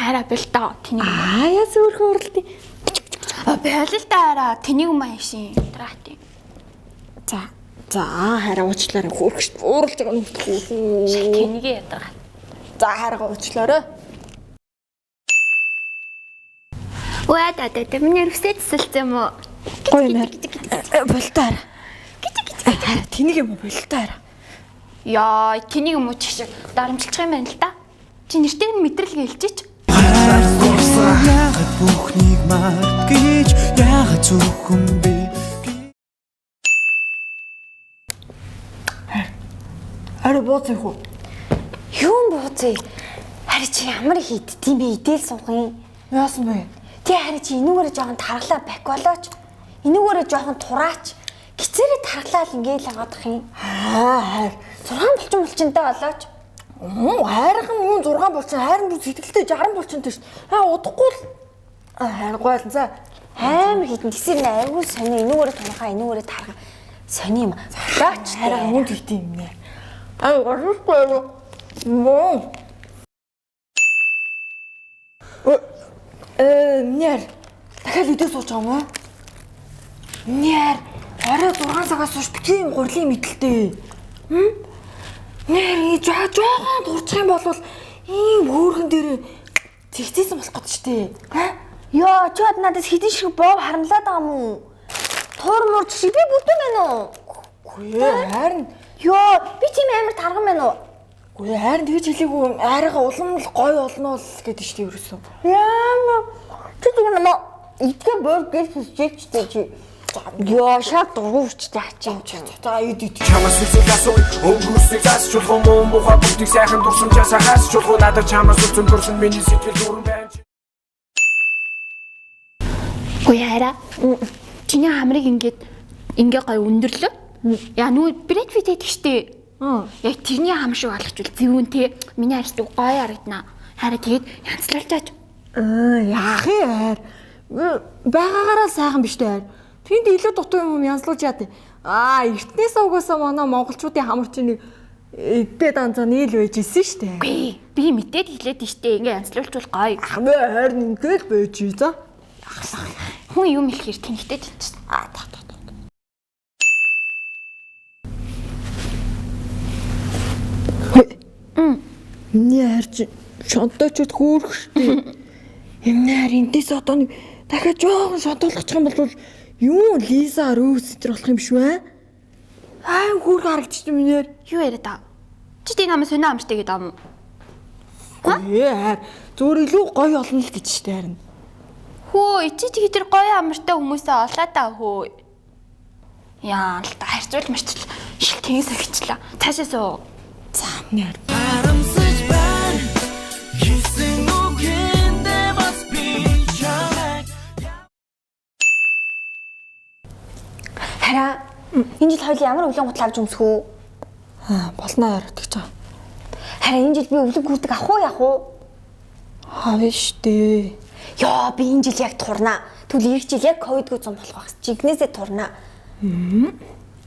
Хараа бэлтаа тэнийг. Яа зүрх уралдیں۔ Бэлтаа тэнийг маяг шин. Трати. За хараа уучлаарай хөөрхөж ууралж байгаа юм уу? Тэнийг яадаг. За хараа уучлаарай. Уяадаа миний рүстэй цэцэлсэн юм уу? Гоё нэр. Болтоор. Хараа тэнийг юм уу болтоор. Яа, тэнийг юм уу ч шиг дарамжилчих юм байна л да. Чи нэртэйг нь мэдрэлгээ хэлчихэж. Яагаад бүхнийг мард гэж яагаад зөвхөн би Хараа бууцах уу? Юун бууцээ? Харин чи ямар хийдтiin бэ? Идэл суух юм. Яасан бэ? Тэ харин чи энүүгээрээ жоохон тархлаа баколооч. Энүүгээрээ жоохон тураач. Гицээрээ тархлаа л ингээл хагаадах юм. Хайр. 6 булчинтай болооч. Хайрхан юу 6 булчин хайрын бүр сэтгэлтэй 60 булчинтай шүү. Удахгүй л хайргүй л за. Амар хийдэн тэгсэр нэ айгүй сони энүүгээрээ тунахаа энүүгээрээ тархаа. Сони юм. Лаач хайраа хүн тэгтээ юм нэ. Гоохгүй. Мөн. Нэр дахиад үдээ сууж байгаа юм уу? Нэр орой 6 цагаас хойш битгий гурлын мэдлэлтэй. Нэр жоохон дурчих юм бол ийм хөөрхөн дээр зэгцээсэн болох гэж штэ. Ёо, чод надад хэдэн шиг бов харамлаад байгаа юм уу? Тур мурд шиг би бүдэн байна уу? Үгүй харин Ёо, би тийм амар тарган байна уу? үгүй харин тэгж хэлээгүй айрага улам л гой олно л гэдэг штэ ерөөсөө. Яа, чи тийм нэ идгээ бор гэж хэлчихтэй чи. Ёо, шат дуурчтай ачаа чи. За ид. чамаас үсэл асуу өнгөрсөг засч болох юм муухай бүгдийг сайхан дурсамжаас хасч болох надад чамаас үсэн дурсан миний сэтгэл дүүрэн байна. Уяара. Чиний хамрыг ингээ гой өндөрлөө. Яа нүг Брэд Питт гэдэг штэ. Яг тэрний хам шиг болгочвол зөвүүн те. Миний харьцаг гоё харагдана. Хараа тэгээд янзлуулчаач. Яах юм хайр. Байгаагаараа сайхан биш дээ хайр. Тэнд илүү дутуу юм янзлуулж яа тий. Эртнээс угаасаа манай монголчуудын хамар чинь эддээ данцаа нийл байж исэн штэ. Үгүй би мэдээд хэлээд штэ. Ингээ янзлуулчвал гоё. Хайр ингээл байж за. Хүн юм хэлэхээр тэнхтэй ч. Миний хайр шонтойчод хөөрөх штэ. Эмнэр энтэс одоо нэг дахиад жоохон шонтоолгочих юм бол юу Лиза Роуз зэрэг болох юм шүү аа. Хөөрх харагдчих минээр. Юу яриа та? Чи тийм намайг сонио амжтай гэдэг юм уу? Хайр зүгээр илүү гоё олно л гэж штэ харин. Хөө чи тэр гоё амартай хүмүүсээ олоо та хөө. Яа л та харьцуул марцл шил тэнэг сахичлаа. Цаашаа суу. За нэр. Харамсаж байна хийсэн үгэндээ бас би чамайг Хараа. Энэ жил хоёул ямар өвлөн гутал авч өмсөх үү? Болно яардаг ч. Хараа энэ жил би өвлөг гүрдэг авах уу яах уу? Хавь штэ. Ёо, би энэ жил яг турнаа. Тэгвэл эх жил яг ковидгүй зам болох байх. Жигнэсээ турнаа.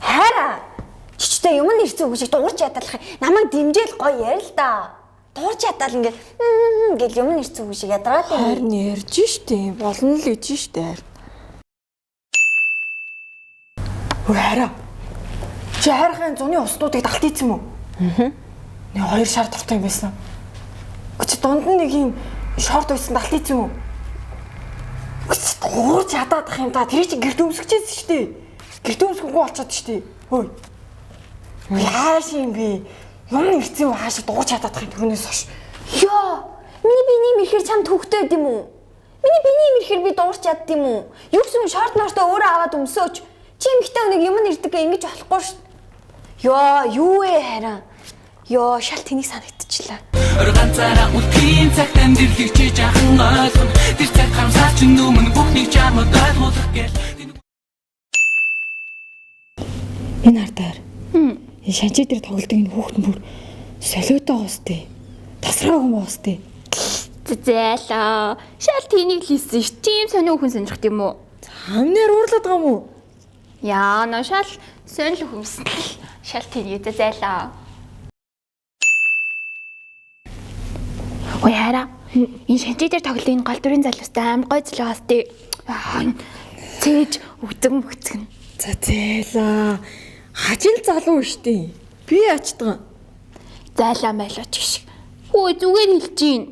Хараа. Чичтэй юм нэрцэн үг шиг дуурч ядалах юм. Намайг дэмжээл гоё яар л да. Дуурч ядал ингээд гэл юм нэрцэн үг шиг ядраад юм. Харин ярьж штэ. Болно л гэж штэ. Хараа. Чи хайрхайн зуны уснуудыг далт ийцэн мүү? Нэг 2 шар дуртай юм байсан. Чи дунд нь нэг юм шорт байсан далт ийцэн мүү? Дуурч ядаадах юм да. Тэр чинь гэрт өмсгчээсэн штэ. Гэрт өмсгөхгүй болчиход штэ. Хөөе. Яаш юм бэ? Юм нэрцэн үү хаашаа дуурч ядаадах юм түүнээс хойш. Ёо, миний биений мэрхэр чам төвхтэй юм уу? Миний биений мэрхэр би дуурч ядд юм уу? Юу гэсэн шорт нортоо өөрөө аваад өмсөөч. Чи эмхтэй нэг юм нэрдэг ингэж болохгүй ш. Ёо, юу ээ хараа. Ёо, шал тэнийг санагдчихлаа. Ганцаараа үтгийн цагт амьдралыг чи жаахан ойлгоно. Тэр цаг хамсаач нүмэн бүхнийг чамд ойлгуулах гээл. Энэ ардаар. Энэ шанчи дээр тоглодог энэ хүүхэд нь бүр солиотой гоостэй. Тасраа хүмүүс гоостэй. Зээлээ. Шал тэнийг л хийсэн ш. Тийм сонио хүн сонирхт юм уу? Амнаар уурлаад байгаа юм уу? Яа, шал сонир хүмсэн. Шал тэнийдэ зайлаа. Ой хараа. Энэ шанчи дээр тоглоны гол дүрийн залуустай амар гой залуугаас тий. Цээж үдэн мөгцгэн. За зээлаа. Хажил залуу штий. Би ачдаг. Зайлаа майлаа ч гişг. Өө зүгээр хэлж гин.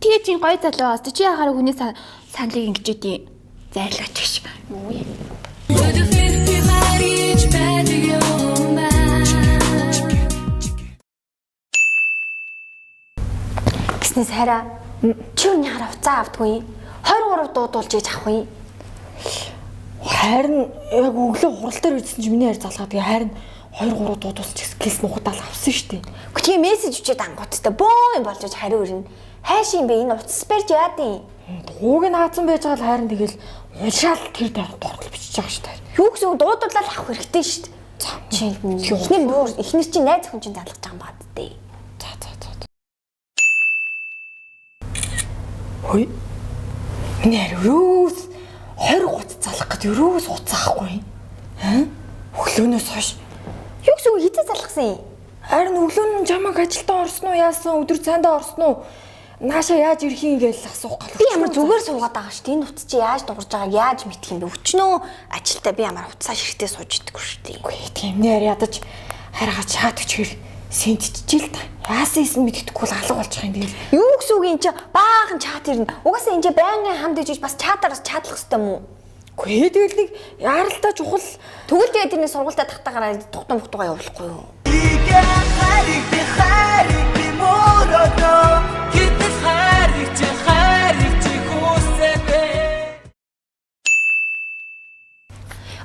Тэгээ чинь гой залуугаас чи яхаар хүний саналыг ингэж үдий. Зайлаа ч гişг. Юу юм. Гиснээс хараа. Чи өнөө хараа уцаа авдгүй. 23 дуудуулж ийж авах юм. Харин яг өглөө хурал дээр ирсэн чинь миний хайр залгаад тэгээ харин 2 3 дуудуулж гэлс нухадал авсан штий. Гэхдээ мессеж өчөөд ангуудтай бөө юм болж хариу ирнэ. Хайш юм бэ энэ утас барьж яадیں۔ Дууг нь хаацсан байж байгаа л харин тэгэл уншаал тэр дургал бичиж байгаа штий. Юу гэсэн үг дуудуулаад авах хэрэгтэй штий. Чи эхнэр чинь найз хүн чинь залгаж байгаа юм баад дээ. За. Хөөе. Миний хайр өрөөс 20 гут залах гэд өрөөс уцаахгүй. Өглөөнөөс хойш. Юу гэсэн үг хизээ залгасан юм? Харин өглөө нь жамаг ажилдаа орсон уу яасан өдөр цаандаа орсон уу? Нааша яаж ирэх юм гэж асуух гал. Би ямар зүгээр суугаад байгаа шүү дээ. Энэ утас чи яаж дуурж байгааг яаж мэдэх юм бэ? Өчнөө ажилдаа би ямар утасаа ширхтээ сууж идэггүй шүү дээ. Үгүй тиймнэр ядаж хараагаа чаад өчгөр сэнтчихжээ л та. Яасан юм мэддэхгүй л алга болчих юм тэгэл. Юу гэсэн үг юм чи баахан чат ирнэ. Угаасаа энэ чи байнгын хамт ижиж бас чатараас чадлах хэрэгтэй юм уу? Үгүй тэгэл нэг яаралтай чухал тэгвэл тэгээд тэрний сургуультай тахтагараа тухтан бухтугаа явуулахгүй юу?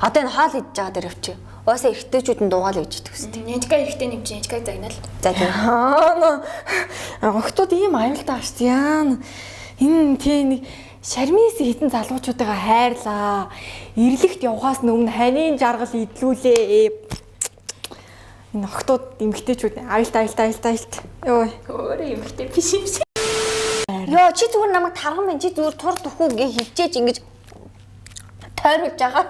Одоо энэ хоол идж байгаа дээр өвчөө. Уусаа эргэжтэйчүүд нь дуугаал гэж идэх үстэй. Нэнчка эрэхтэй нэмж нэнчкаг загнаал. За тийм. Охтууд ийм аюултай ашт яа. Энэ тий нэг шармис хитэн залуучуудаа хайрлаа. Ирлэгт явхаас өмнө ханийн жаргал идлүүлээ. Энэ охтууд эмгтээчүүд аюултай. Йоо. Өөрөө эмхтэй биш юм шиг. Йоо чи зүгээр намайг тарган байна. Чи зүгээр тур төхөө гээ хилчээж ингэж тойруулж байгаа.